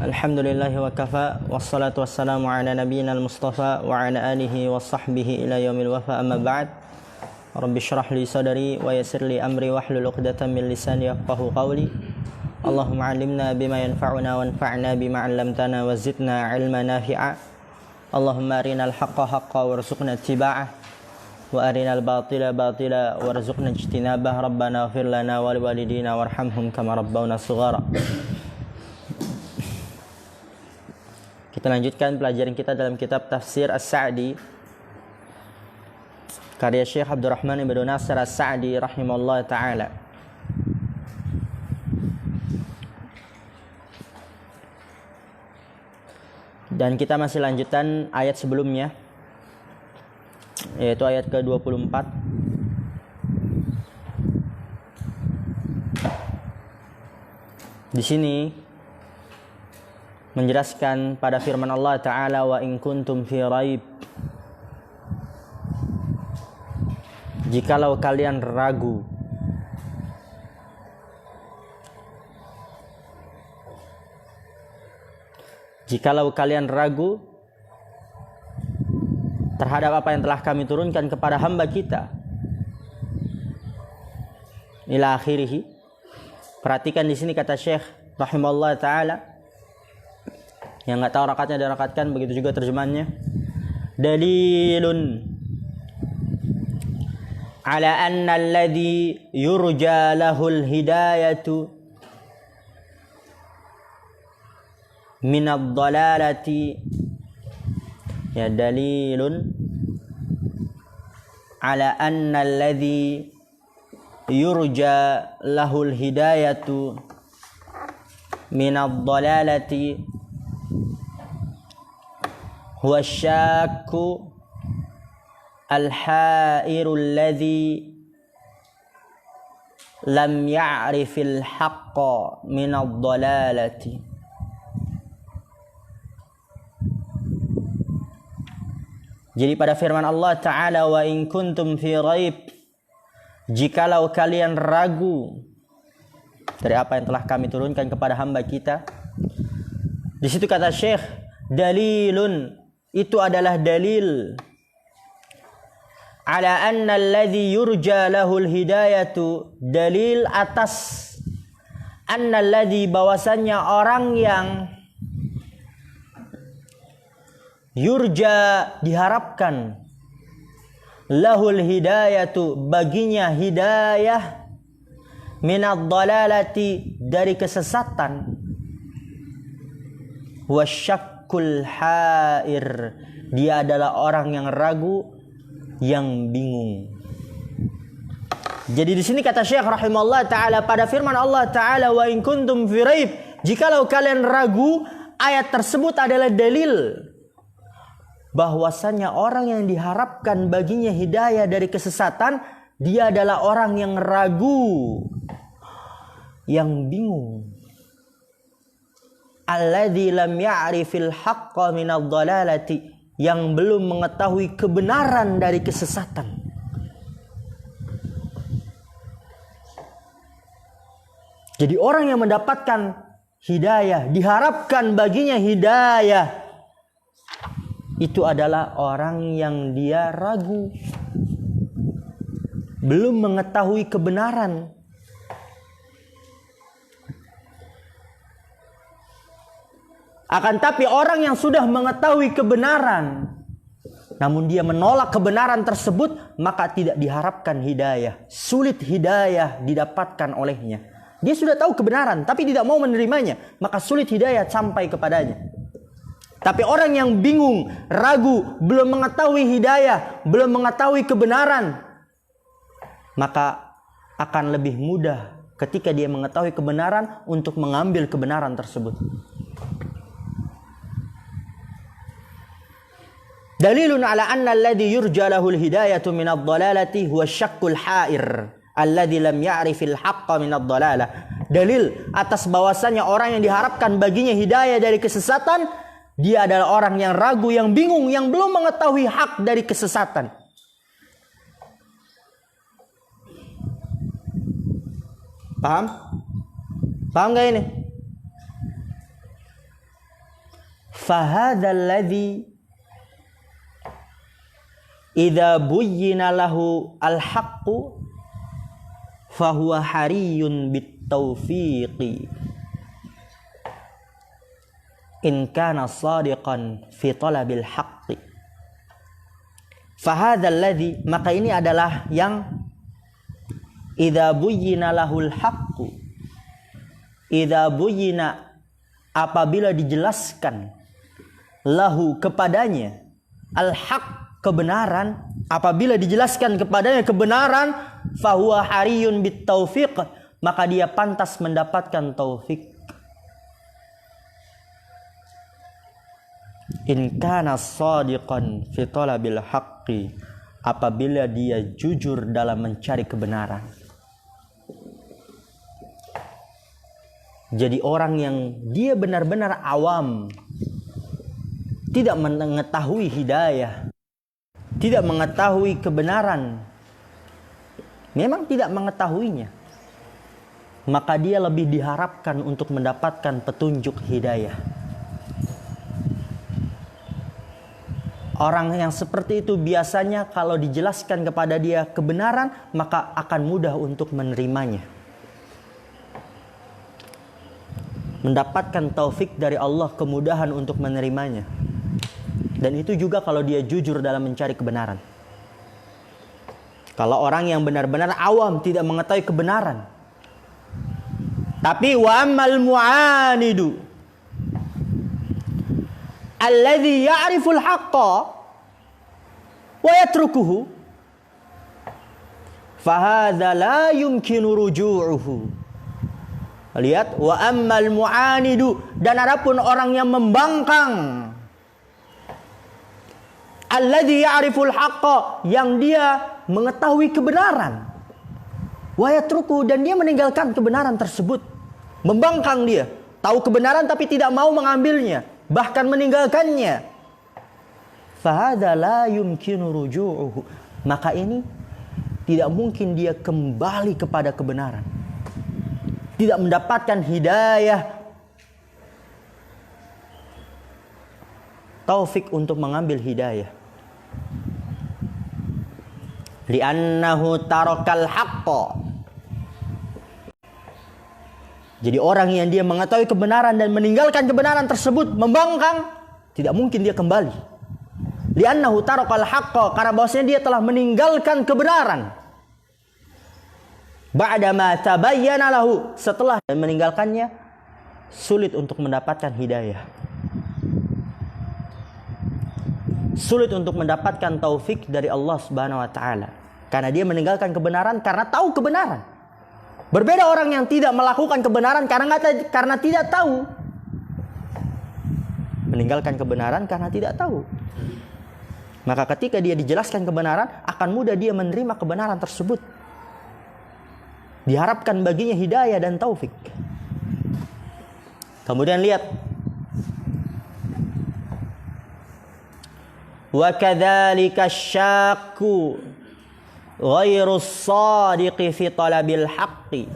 Alhamdulillahi wa kafa. Wassalatu wassalamu ala nabiyyina al-mustafa wa ala alihi wa sahbihi ila yaumil wafa, amma ba'd. Rabbi shrah li sadri wa yassir li amri wahlul 'uqdatam min lisani yafqahu qawli. Allahumma 'allimna bima yanfa'una wanfa'na bima 'allamtana wa zidna 'ilman nafi'a. Allahumma arinal haqqa haqqan warzuqna ittiba'ah wa arinal batila batila warzuqna ijtinabah. Rabbana ighfir lana wa liwalidina warhamhum kama rabbawna shighara. Kita lanjutkan pelajaran kita dalam kitab Tafsir As-Sa'di karya Syekh Abdurrahman Ibn Nasir As-Sa'di rahimahullah ta'ala. Dan kita masih lanjutan ayat sebelumnya, yaitu ayat ke-24. Di sini menjelaskan pada firman Allah Ta'ala, wa in kuntum fi raib, jikalau kalian ragu, terhadap apa yang telah kami turunkan kepada hamba kita, ila akhirih. Perhatikan di sini kata Syekh rahimahullah Ta'ala, yang nggak tahu rakatnya dirakatkan, begitu juga terjemahannya. Dalilun ala anna alladhi yurja lahul hidayatu minad dalalati, ya, dalilun ala anna alladhi yurja lahul hidayatu minad dalalati huwa syakku al-hairu alladhi lam ya'rifil haqqa minad dalalati. Jadi pada firman Allah Ta'ala, wa in kuntum fi raib, jikalau kalian ragu dari apa yang telah kami turunkan kepada hamba kita. Di situ kata Syekh, dalilun, itu adalah dalil ala anna alladhi yurja lahul hidayatu, dalil atas anna alladhi, bahwasannya orang yang yurja, diharapkan, lahul hidayatu, baginya hidayah, minad dalalati, dari kesesatan, wasyakkul hair, dia adalah orang yang ragu, yang bingung. Jadi di sini kata Syekh rahimahullah Ta'ala, pada firman Allah Ta'ala, wa in kuntum fi raib, jikalau kalian ragu, ayat tersebut adalah dalil bahwasanya orang yang diharapkan baginya hidayah dari kesesatan, dia adalah orang yang ragu, yang bingung. Alladzi lam ya'rifil haqqa minadh dhalalati, yang belum mengetahui kebenaran dari kesesatan. Jadi orang yang mendapatkan hidayah, diharapkan baginya hidayah, itu adalah orang yang dia ragu, belum mengetahui kebenaran. Akan tapi orang yang sudah mengetahui kebenaran, namun dia menolak kebenaran tersebut, maka tidak diharapkan hidayah. Sulit hidayah didapatkan olehnya. Dia sudah tahu kebenaran, tapi tidak mau menerimanya, maka sulit hidayah sampai kepadanya. Tapi orang yang bingung, ragu, belum mengetahui hidayah, belum mengetahui kebenaran, maka akan lebih mudah ketika dia mengetahui kebenaran untuk mengambil kebenaran tersebut. Dalilun ala anna alladhi yurja lahul hidayatu minad dalalati huwa syakkul hair alladhi lam ya'rifil haqqa minad dalalah. Dalil atas bahwasanya orang yang diharapkan baginya hidayah dari kesesatan, dia adalah orang yang ragu, yang bingung, yang belum mengetahui hak dari kesesatan. Paham? Paham gak ini? Fahadzal ladzi idza buyyina lahu al-haqqu fahuwa hariyun bit-taufiqi in kana shadiqan fi talabil haqqi. Fahadzal ladzi, maka ini adalah yang idza buyyina lahul haqqu, idza buyyina, apabila dijelaskan, lahu kepadanya, al-haq kebenaran, apabila dijelaskan kepadanya kebenaran, fahuwa hariyun bit taufiq, maka dia pantas mendapatkan taufik. In kana shadiqan fi talabil haqqi, apabila dia jujur dalam mencari kebenaran. Jadi orang yang dia benar-benar awam, tidak mengetahui hidayah, tidak mengetahui kebenaran, memang tidak mengetahuinya, maka dia lebih diharapkan untuk mendapatkan petunjuk hidayah. Orang yang seperti itu biasanya kalau dijelaskan kepada dia kebenaran, maka akan mudah untuk menerimanya. Mendapatkan taufik dari Allah, kemudahan untuk menerimanya. Dan itu juga kalau dia jujur dalam mencari kebenaran. Kalau orang yang benar-benar awam, tidak mengetahui kebenaran. Tapi wa ammal mu'anidu alladhi ya'riful haqqa wa yatrukuhu fahadha la yumkinu ruju'uhu. Lihat, wa ammal mu'anidu, dan adapun orang yang membangkang, alladhi ya'riful haqqa, yang dia mengetahui kebenaran, wa yatrukuhu, dan dia meninggalkan kebenaran tersebut. Membangkang dia, tahu kebenaran tapi tidak mau mengambilnya, bahkan meninggalkannya. Fahadha la yumkinu ruju'uhu, maka ini tidak mungkin dia kembali kepada kebenaran, tidak mendapatkan hidayah, taufik untuk mengambil hidayah. Li'annahu tarakal haqqa, jadi orang yang dia mengetahui kebenaran dan meninggalkan kebenaran tersebut, membangkang, tidak mungkin dia kembali. Li'annahu tarakal haqqa, karena bahwasanya dia telah meninggalkan kebenaran. Ba'dama tabayyana lahu, setelah meninggalkannya, sulit untuk mendapatkan hidayah. Sulit untuk mendapatkan taufik dari Allah Subhanahu wa taala. Karena dia meninggalkan kebenaran karena tahu kebenaran. Berbeda orang yang tidak melakukan kebenaran karena tidak tahu. Meninggalkan kebenaran karena tidak tahu. Maka ketika dia dijelaskan kebenaran, akan mudah dia menerima kebenaran tersebut. Diharapkan baginya hidayah dan taufik. Kemudian lihat, wa kadzalika syakku ghairus shadiqi fi talabil haqqi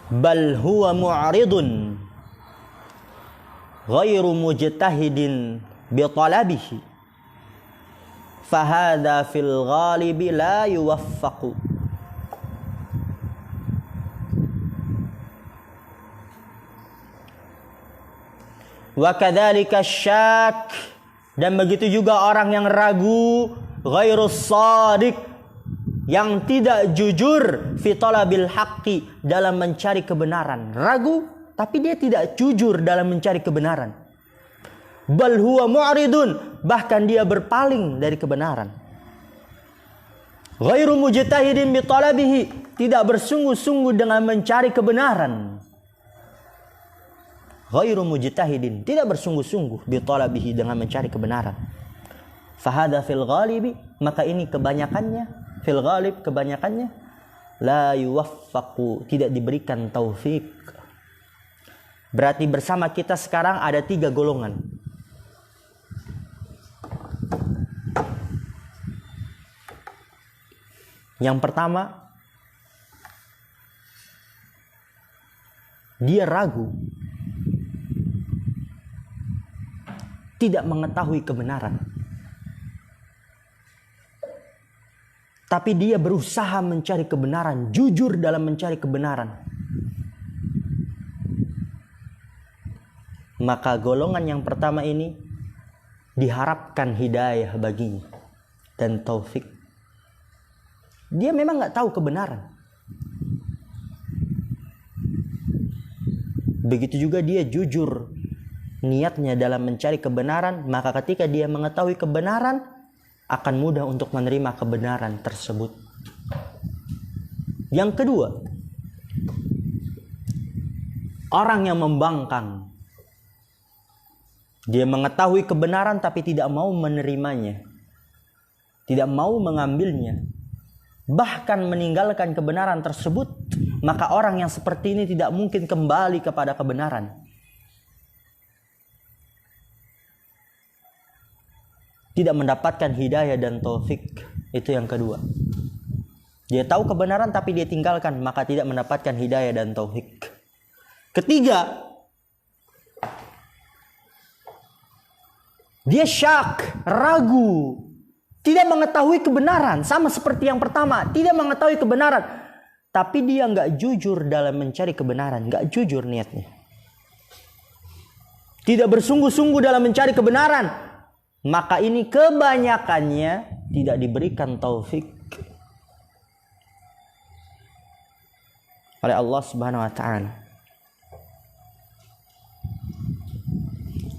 bal huwa mu'ridun ghairu mujtahidin bi talabihi fahadha fil ghalibi la yuwaffaqu. Wa kadzalika syak, dan begitu juga orang yang ragu, ghairus shadiq, yang tidak jujur, fi talabil haqqi, dalam mencari kebenaran. Ragu tapi dia tidak jujur dalam mencari kebenaran. Bal huwa mu'ridun, bahkan dia berpaling dari kebenaran. Ghairu mujtahidin bi talabihi, tidak bersungguh-sungguh dengan mencari kebenaran. Ghairu mujtahidin, tidak bersungguh-sungguh bi talabihi, dengan mencari kebenaran. Fahada fil ghalibi, maka ini kebanyakannya, fil ghalib kebanyakannya, la yuwaffaqu, tidak diberikan taufik. Berarti bersama kita sekarang ada 3 golongan. Yang pertama, dia ragu. tidak mengetahui kebenaran. Tapi dia berusaha mencari kebenaran, jujur dalam mencari kebenaran. Maka golongan yang pertama ini diharapkan hidayah baginya dan taufik. Dia memang nggak tahu kebenaran. Begitu juga dia jujur niatnya dalam mencari kebenaran, maka ketika dia mengetahui kebenaran, akan mudah untuk menerima kebenaran tersebut. Yang kedua, orang yang membangkang. Dia mengetahui kebenaran tapi tidak mau menerimanya, tidak mau mengambilnya, bahkan meninggalkan kebenaran tersebut. Maka orang yang seperti ini tidak mungkin kembali kepada kebenaran. Tidak mendapatkan hidayah dan taufik. Itu yang kedua. Dia tahu kebenaran tapi dia tinggalkan, maka tidak mendapatkan hidayah dan taufik. Ketiga, dia syak, ragu, tidak mengetahui kebenaran. Sama seperti yang pertama, tidak mengetahui kebenaran, tapi dia nggak jujur dalam mencari kebenaran, nggak jujur niatnya, tidak bersungguh-sungguh dalam mencari kebenaran. Maka ini kebanyakannya tidak diberikan taufik oleh Allah Subhanahu wa taala.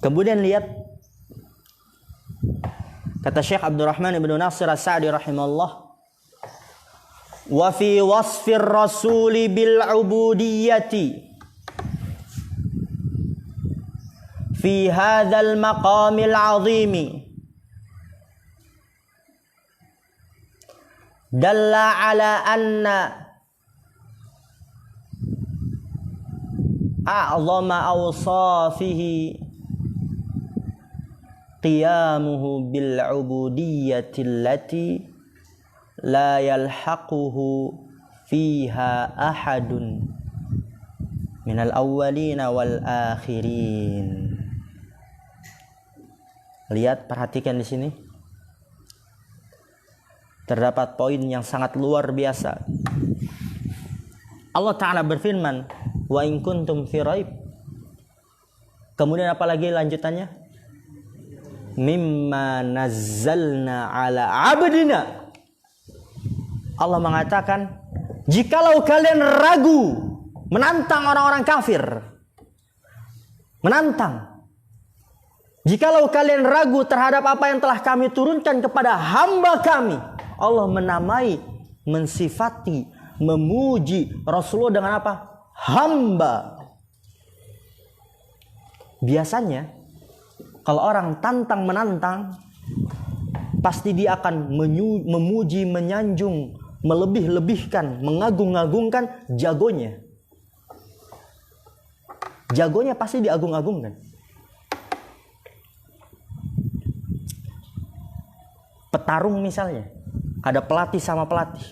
Kemudian lihat kata Syekh Abdurrahman ibn Nasir As-Sa'di rahimahullah, wa fi wasfir rasuli bil ubudiyyati fi hadzal maqamil azimi dalla ala anna a'zama awsafihi qiyamuhu bil ubudiyyati allati la yalhaquhu fiha ahadun minal awwalina wal akhirin. Lihat, perhatikan di sini. Terdapat poin yang sangat luar biasa. Allah Ta'ala berfirman, wa in kuntum fi raib. Kemudian apa lagi lanjutannya? Mimma nazzalna ala abdina. Allah mengatakan, jikalau kalian ragu, menantang orang-orang kafir, menantang, jikalau kalian ragu terhadap apa yang telah kami turunkan kepada hamba kami. Allah menamai, mensifati, memuji Rasulullah dengan apa? Hamba. Biasanya kalau orang tantang menantang, pasti dia akan memuji, menyanjung, melebih-lebihkan, mengagung-agungkan jagonya. Jagonya pasti diagung-agungkan. Petarung misalnya, ada pelatih sama pelatih.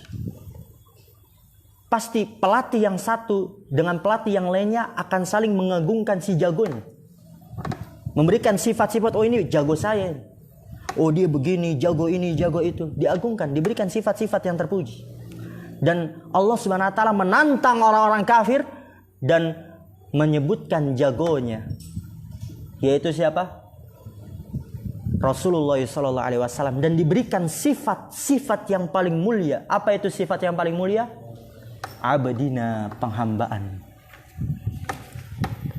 Pasti pelatih yang satu dengan pelatih yang lainnya akan saling mengagungkan si jagonya. Memberikan sifat-sifat, oh ini jago saya. Oh dia begini, jago ini, jago itu. Diagungkan, diberikan sifat-sifat yang terpuji. Dan Allah Subhanahu wa taala menantang orang-orang kafir dan menyebutkan jagonya. Yaitu siapa? Rasulullah SAW, dan diberikan sifat-sifat yang paling mulia. Apa itu sifat yang paling mulia? Abdina, penghambaan.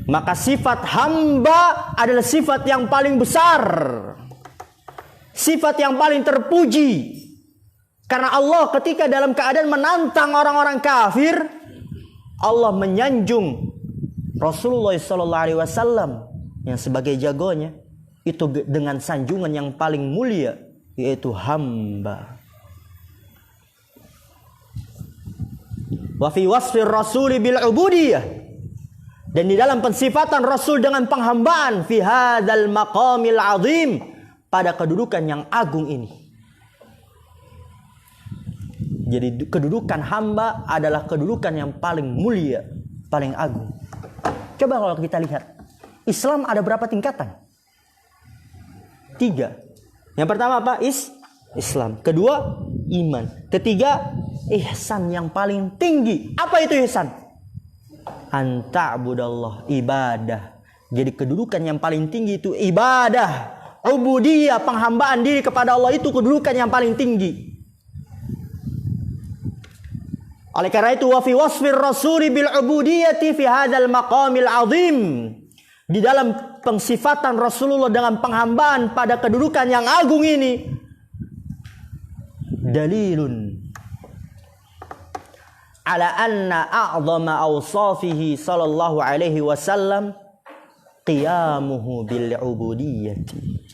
Maka sifat hamba adalah sifat yang paling besar, sifat yang paling terpuji. Karena Allah ketika dalam keadaan menantang orang-orang kafir, Allah menyanjung Rasulullah SAW yang sebagai jagonya itu dengan sanjungan yang paling mulia, yaitu hamba. Wa fi wasfir rasuli bil ubudiyah, dan di dalam pensifatan Rasul dengan penghambaan, fi hadzal maqamil azim, pada kedudukan yang agung ini. Jadi kedudukan hamba adalah kedudukan yang paling mulia, paling agung. Coba kalau kita lihat, Islam ada berapa tingkatan? 3. Yang pertama apa? Islam. Kedua, iman. Ketiga, ihsan yang paling tinggi. Apa itu ihsan? Anta'budallah, ibadah. Jadi kedudukan yang paling tinggi itu ibadah. Ubudiyah, penghambaan diri kepada Allah itu kedudukan yang paling tinggi. Oleh karena itu, wa fi wasfir rasuli bil ubudiyati fi hadzal maqamil azim. Di dalam pengsifatan Rasulullah dengan penghambaan pada kedudukan yang agung ini, dalilun ala anna a'zama awsafihi sallallahu alaihi wasallam qiyamuhu bil ubudiyyati.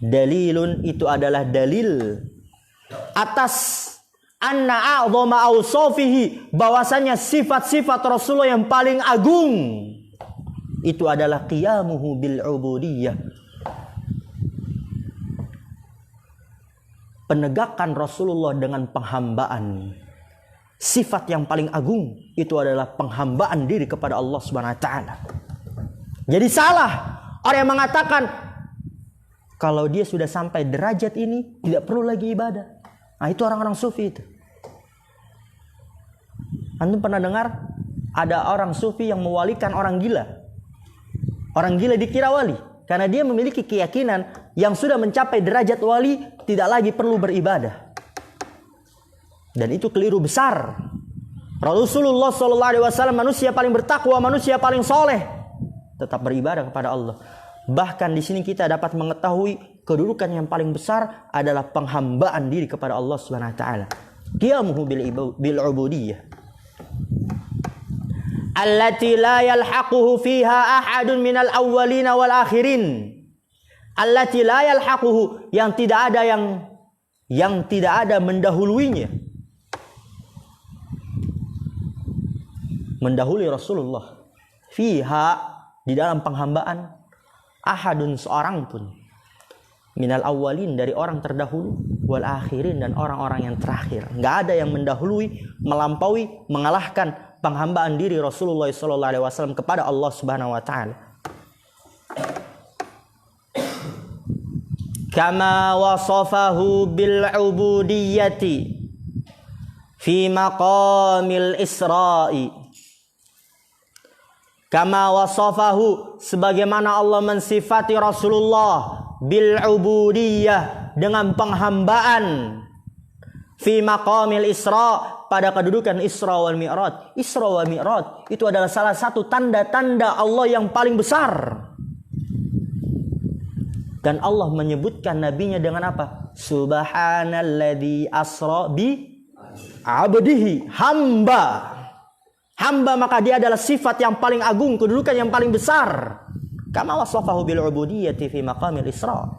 Dalilun itu adalah dalil atas anna a'zama awsafihi, bahwasanya sifat-sifat Rasulullah yang paling agung itu adalah qiyamuhu bil ubudiyyah. Penegakan Rasulullah dengan penghambaan. Sifat yang paling agung itu adalah penghambaan diri kepada Allah Subhanahu wa taala. Jadi salah orang yang mengatakan kalau dia sudah sampai derajat ini tidak perlu lagi ibadah. Nah, itu orang-orang sufi itu. Antum pernah dengar ada orang sufi yang mewalikan orang gila? Orang gila dikira wali karena dia memiliki keyakinan yang sudah mencapai derajat wali tidak lagi perlu beribadah. Dan itu keliru besar. Rasulullah SAW manusia paling bertakwa, manusia paling soleh, tetap beribadah kepada Allah. Bahkan di sini kita dapat mengetahui kedudukan yang paling besar adalah penghambaan diri kepada Allah Subhanahu wa taala. Qiyamuhu bil ubudiyyah. Allati la yalhaquhu fiha ahadun minal awwalin wal akhirin. Allati la yalhaquhu, yang tidak ada mendahuluinya. Mendahului Rasulullah fiha, di dalam penghambaan, ahadun, seorang pun, minal awwalin, dari orang terdahulu, wal akhirin, dan orang-orang yang terakhir. Nggak ada yang mendahului, melampaui, mengalahkan penghambaan diri Rasulullah SAW kepada Allah Subhanahu wa taala. Kama wasafahu bil ubudiyyati fi maqamil Isra'i. Kama wasafahu, sebagaimana Allah mensifati Rasulullah bil ubudiyyah, dengan penghambaan, fi maqamil Isra, pada kedudukan Isra wal Mi'raj. Isra wal Mi'raj itu adalah salah satu tanda-tanda Allah yang paling besar. Dan Allah menyebutkan nabinya dengan apa? Subhanalladzi asra bi abdihi, hamba. Hamba, maka dia adalah sifat yang paling agung, kedudukan yang paling besar. Kama wasafahu bil ubudiyyati fi maqamil Isra.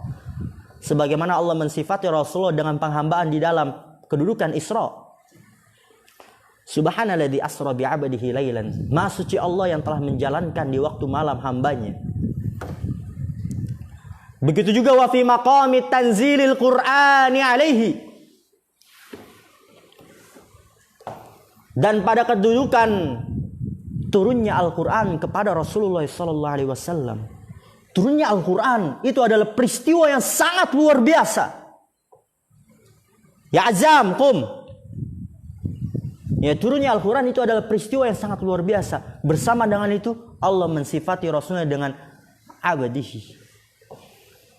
Sebagaimana Allah mensifati Rasulullah dengan penghambaan di dalam kedudukan Isra. Subhanalladzi asra bi 'abdihi lailan. Maha suci Allah yang telah menjalankan di waktu malam hambanya. Begitu juga wa fi maqami tanzilil Qur'ani alaihi. Dan pada kedudukan turunnya Al-Quran kepada Rasulullah SAW. Turunnya Al-Quran itu adalah peristiwa yang sangat luar biasa. Ya azam, kum. Ya, turunnya Al-Quran itu adalah peristiwa yang sangat luar biasa. Bersama dengan itu Allah mensifati Rasulnya dengan abdihi.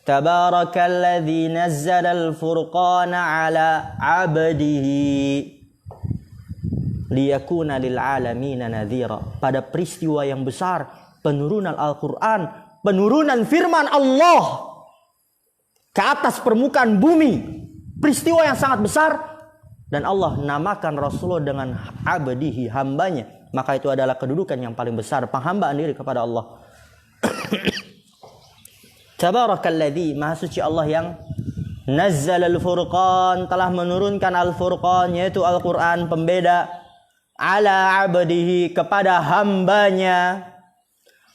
Tabarakalladzi nazzala al-furqana ala abdihi liyakuna lil alamina nadhira. Pada peristiwa yang besar, penurunan Al-Quran, penurunan firman Allah ke atas permukaan bumi, peristiwa yang sangat besar, dan Allah namakan Rasulullah dengan abdihi, hambanya, maka itu adalah kedudukan yang paling besar, penghambaan diri kepada Allah. Tabarakalladzi, maha suci Allah yang nazzala al-furqan, telah menurunkan al-furqan, yaitu Al-Quran, pembeda, ala abdihi, kepada hambanya,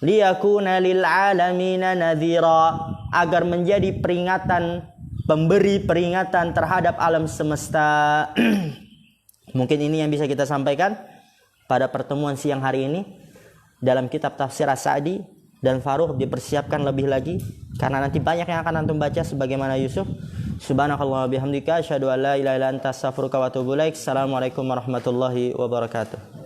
liyakuna lil alamina nadhira, agar menjadi peringatan, pemberi peringatan terhadap alam semesta. Mungkin ini yang bisa kita sampaikan pada pertemuan siang hari ini dalam kitab Tafsir As-Sa'di. dan Faruq dipersiapkan lebih lagi karena nanti banyak yang akan antum baca sebagaimana Yusuf. Subhanakallah bihamdika asyhadu an la ilaha illa anta astaghfiruka wa atubu ilaik. Assalamualaikum warahmatullahi wabarakatuh.